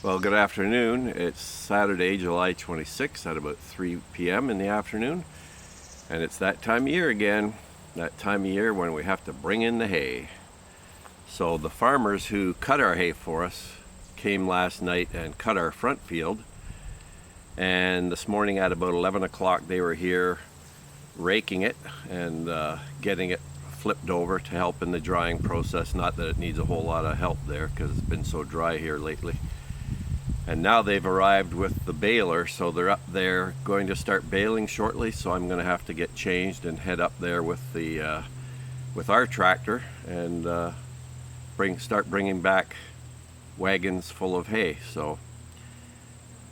Well, good afternoon. It's Saturday, July 26th at about 3 p.m. in the afternoon. And it's that time of year again, that time of year when we have to bring in the hay. So the farmers who cut our hay for us came last night and cut our front field. And this morning at about 11 o'clock they were here raking it and getting it flipped over to help in the drying process. Not that it needs a whole lot of help there because it's been so dry here lately. And now they've arrived with the baler, so they're up there going to start baling shortly. So I'm going to have to get changed and head up there with our tractor and start bringing back wagons full of hay. So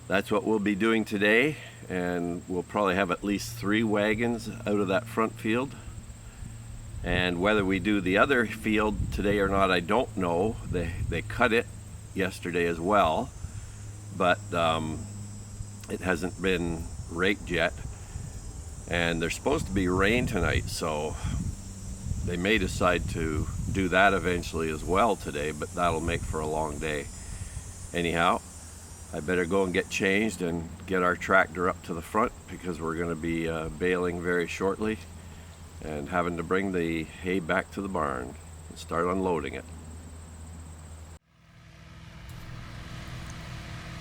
that's what we'll be doing today, and we'll probably have at least 3 wagons out of that front field. And whether we do the other field today or not, I don't know. They cut it yesterday as well, but it hasn't been raked yet, and there's supposed to be rain tonight, so they may decide to do that eventually as well today, but that'll make for a long day. Anyhow, I better go and get changed and get our tractor up to the front because we're going to be baling very shortly and having to bring the hay back to the barn and start unloading it.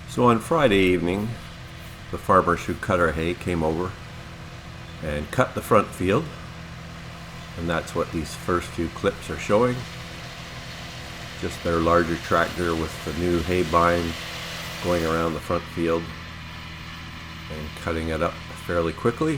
So on Friday evening, the farmers who cut our hay came over and cut the front field, and that's what these first few clips are showing. Just their larger tractor with the new hay bind going around the front field and cutting it up fairly quickly.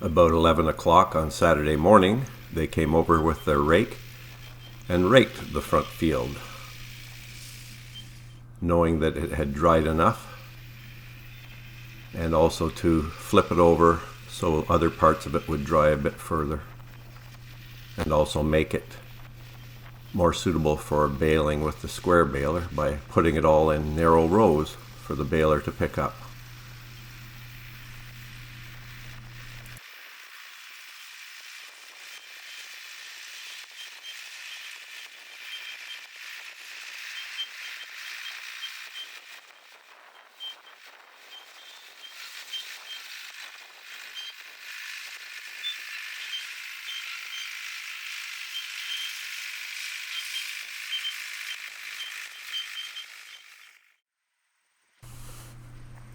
About 11 o'clock on Saturday morning, they came over with their rake and raked the front field, knowing that it had dried enough, and also to flip it over so other parts of it would dry a bit further, and also make it more suitable for baling with the square baler by putting it all in narrow rows for the baler to pick up.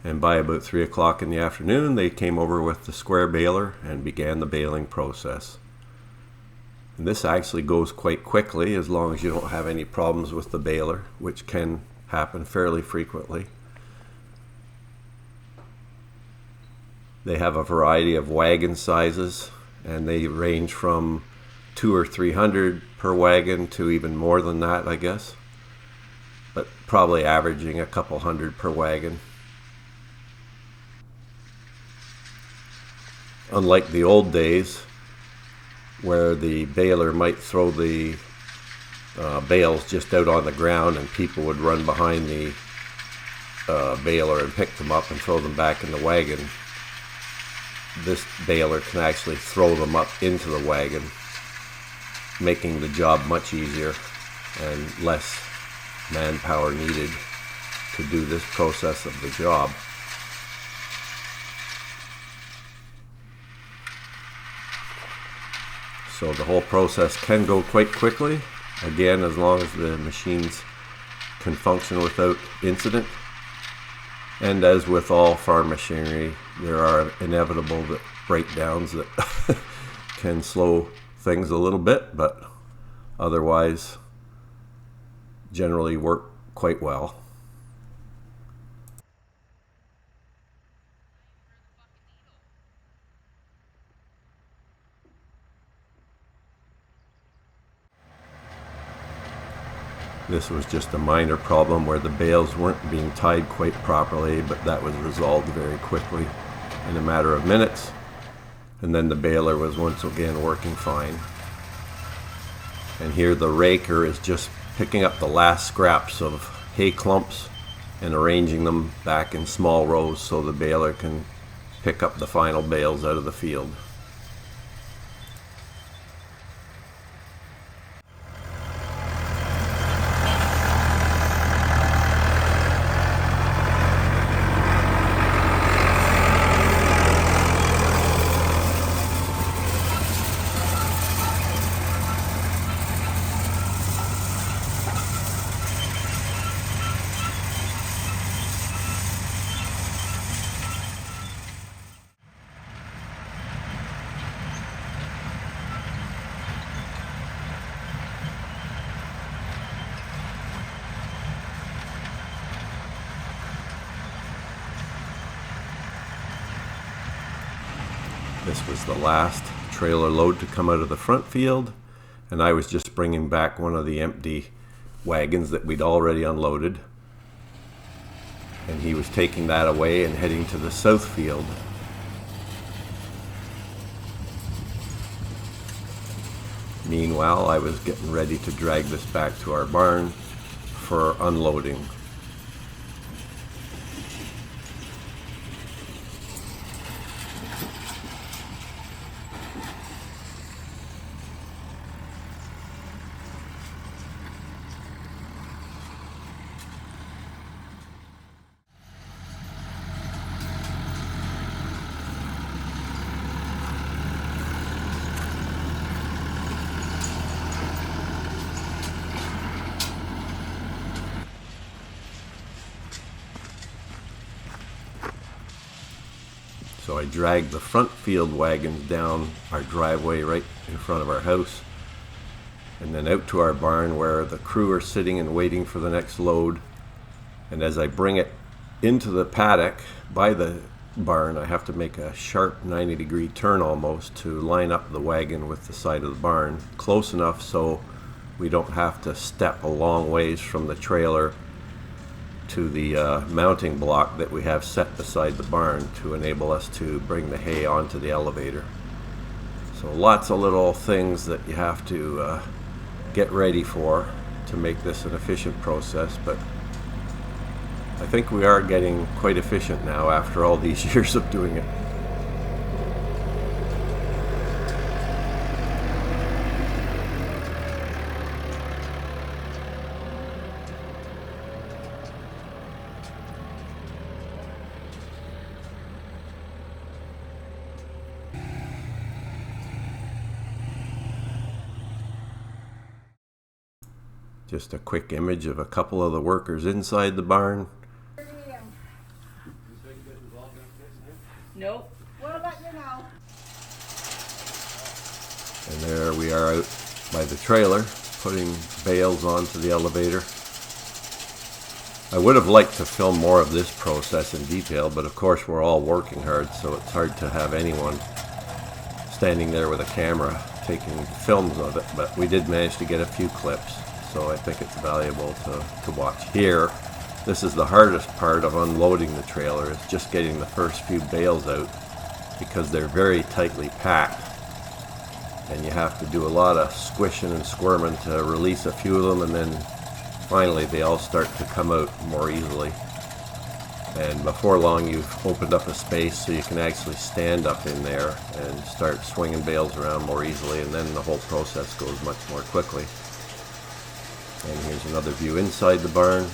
And by about 3 o'clock in the afternoon, they came over with the square baler and began the baling process. And this actually goes quite quickly as long as you don't have any problems with the baler, which can happen fairly frequently. They have a variety of wagon sizes, and they range from 200 or 300 per wagon to even more than that, I guess, but probably averaging a couple hundred per wagon. Unlike the old days, where the baler might throw the bales just out on the ground, and people would run behind the baler and pick them up and throw them back in the wagon. This baler can actually throw them up into the wagon, making the job much easier and less manpower needed to do this process of the job. So the whole process can go quite quickly, again, as long as the machines can function without incident. And as with all farm machinery, there are inevitable breakdowns that can slow things a little bit, but otherwise generally work quite well. This was just a minor problem where the bales weren't being tied quite properly, but that was resolved very quickly in a matter of minutes. And then the baler was once again working fine. And here the raker is just picking up the last scraps of hay clumps and arranging them back in small rows so the baler can pick up the final bales out of the field. This was the last trailer load to come out of the front field, and I was just bringing back one of the empty wagons that we'd already unloaded, and he was taking that away and heading to the south field. Meanwhile, I was getting ready to drag this back to our barn for unloading. So I dragged the front field wagons down our driveway right in front of our house, and then out to our barn where the crew are sitting and waiting for the next load. And as I bring it into the paddock by the barn, I have to make a sharp 90-degree turn almost to line up the wagon with the side of the barn, close enough so we don't have to step a long ways from the trailer to the mounting block that we have set beside the barn to enable us to bring the hay onto the elevator. So lots of little things that you have to get ready for to make this an efficient process, but I think we are getting quite efficient now after all these years of doing it. Just a quick image of a couple of the workers inside the barn. Nope. What about you now? And there we are out by the trailer, putting bales onto the elevator. I would have liked to film more of this process in detail, but of course we're all working hard, so it's hard to have anyone standing there with a camera taking films of it, but we did manage to get a few clips. So I think it's valuable to watch. Here, this is the hardest part of unloading the trailer, is just getting the first few bales out because they're very tightly packed. and you have to do a lot of squishing and squirming to release a few of them, and then finally they all start to come out more easily. And before long you've opened up a space so you can actually stand up in there and start swinging bales around more easily, and then the whole process goes much more quickly. And here's another view inside the barn.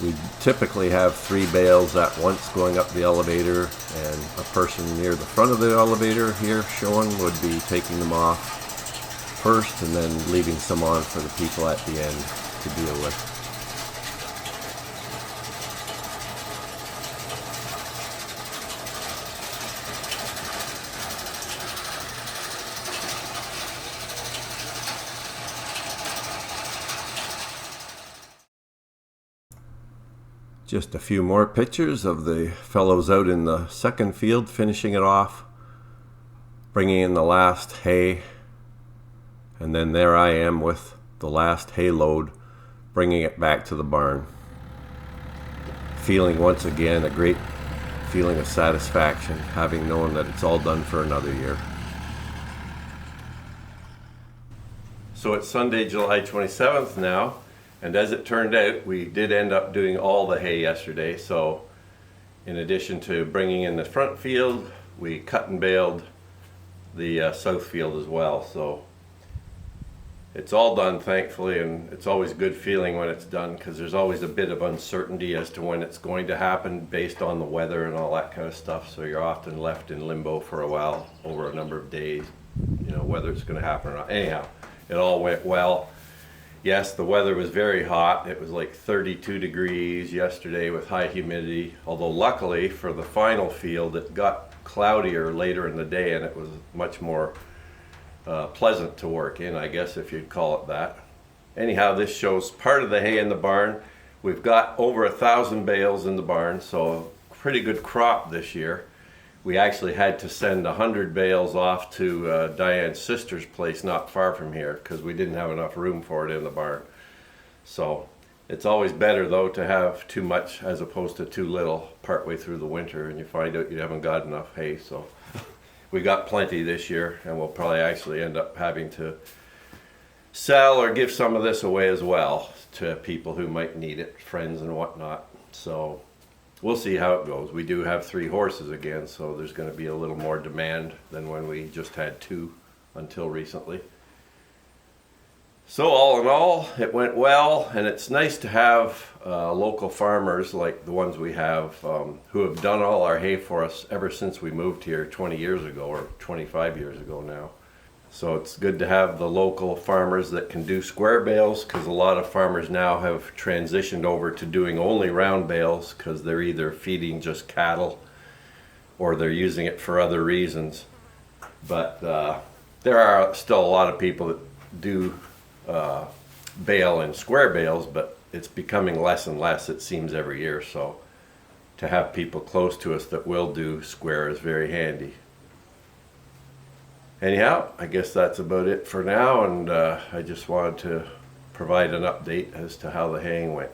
We typically have 3 bales at once going up the elevator, and a person near the front of the elevator here showing would be taking them off first and then leaving some on for the people at the end to deal with. Just a few more pictures of the fellows out in the second field finishing it off, bringing in the last hay, and then there I am with the last hay load, bringing it back to the barn. Feeling once again a great feeling of satisfaction, having known that it's all done for another year. So it's Sunday, July 27th now. And as it turned out, we did end up doing all the hay yesterday. So in addition to bringing in the front field, we cut and baled the south field as well. So it's all done, thankfully, and it's always a good feeling when it's done, because there's always a bit of uncertainty as to when it's going to happen based on the weather and all that kind of stuff. So you're often left in limbo for a while, over a number of days, whether it's going to happen or not. Anyhow, it all went well. Yes, the weather was very hot. It was like 32 degrees yesterday with high humidity, although luckily for the final field it got cloudier later in the day, and it was much more pleasant to work in, I guess, if you'd call it that. Anyhow, this shows part of the hay in the barn. We've got over 1,000 bales in the barn, so a pretty good crop this year. We actually had to send 100 bales off to Diane's sister's place not far from here, because we didn't have enough room for it in the barn. So it's always better though to have too much as opposed to too little partway through the winter, and you find out you haven't got enough hay. So we got plenty this year, and we'll probably actually end up having to sell or give some of this away as well to people who might need it, friends and whatnot. So we'll see how it goes. We do have 3 horses again, so there's going to be a little more demand than when we just had 2 until recently. So all in all, it went well, and it's nice to have local farmers like the ones we have who have done all our hay for us ever since we moved here 20 years ago, or 25 years ago now. So it's good to have the local farmers that can do square bales, because a lot of farmers now have transitioned over to doing only round bales, because they're either feeding just cattle or they're using it for other reasons. But there are still a lot of people that do bale in square bales, but it's becoming less and less, it seems, every year. So to have people close to us that will do square is very handy. Anyhow, I guess that's about it for now, and I just wanted to provide an update as to how the haying went.